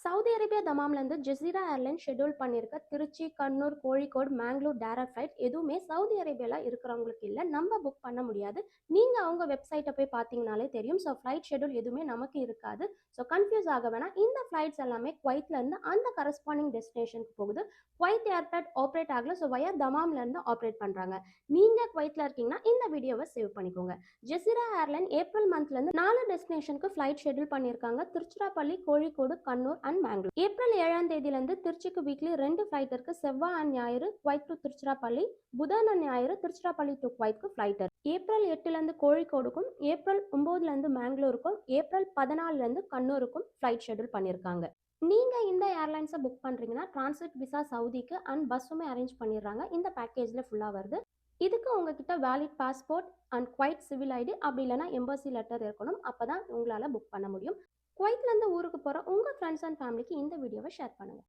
Saudi Arabia தமாம்லேருந்து Jazeera airlines schedule பண்ணியிருக்க Trichy, Kannur, Kozhikode, Mangalore direct flight எதுவுமே சவுதி அரேபியாவில் இருக்கிறவங்களுக்கு இல்லை. நம்ம புக் பண்ண முடியாது. நீங்கள் அவங்க வெப்சைட்டை போய் பார்த்தீங்கனாலே தெரியும். ஸோ ஃப்ளைட் ஷெட்யூல் எதுவுமே நமக்கு இருக்காது. ஸோ கன்ஃபியூஸ் ஆக வேணாம். இந்த ஃப்ளைட்ஸ் எல்லாமே குவைத்லேருந்து அந்த கரஸ்பாண்டிங் டெஸ்டினேஷனுக்கு போகுது. குவைத் ஏர்போர்ட் ஆப்ரேட் ஆகல. ஸோ வயா தமாம்லேருந்து ஆப்ரேட் பண்ணுறாங்க. நீங்கள் குவைத்தில் இருக்கீங்கன்னா இந்த வீடியோவை சேவ் பண்ணிக்கோங்க. ஜெசீரா ஏர்லைன் ஏப்ரல் மந்த்லேருந்து 4 டெஸ்டினேஷனுக்கு ஃப்ளைட் ஷெட்யூல் பண்ணியிருக்காங்க. திருச்சிராப்பள்ளி, கோழிக்கோடு, கண்ணூர் அண்ட் மேங்களூர். ஏப்ரல் 7ஆம் தேதியிலிருந்து திருச்சிக்கு வீக்லி 2 ஃப்ளைட் இருக்கு. செவ்வாய் அண்ட் ஞாயிறு குவைத் டு திருச்சிராப்பள்ளி, புதன் அண்ட் ஞாயிறு திருச்சிராப்பள்ளி டு குவைத்க்கு ஃப்ளைட் இருக்கு. ஏப்ரல் 8லேருந்து கோழிக்கோடுக்கும், ஏப்ரல் 9லேருந்து மேங்களூருக்கும், ஏப்ரல் 14லேருந்து கண்ணூருக்கும் ஃப்ளைட் ஷெட்யூல் பண்ணியிருக்காங்க. நீங்கள் இந்த ஏர்லைன்ஸை புக் பண்ணுறீங்கன்னா டிரான்சிட் விசா சவுதிக்கு அண்ட் பஸ்ஸுமே அரேஞ்ச் பண்ணிடுறாங்க. இந்த பேக்கேஜில் ஃபுல்லாக வருது. இதுக்கு உங்ககிட்ட valid passport and Kuwait civil ID அப்படி இல்லைனா எம்பசி லெட்டர் இருக்கணும். அப்போ தான் உங்களால் புக் பண்ண முடியும். குவைத்லேருந்து ஊருக்கு போகிற உங்கள் ஃப்ரெண்ட்ஸ் அண்ட் ஃபேமிலிக்கு இந்த வீடியோவை ஷேர் பண்ணுங்கள்.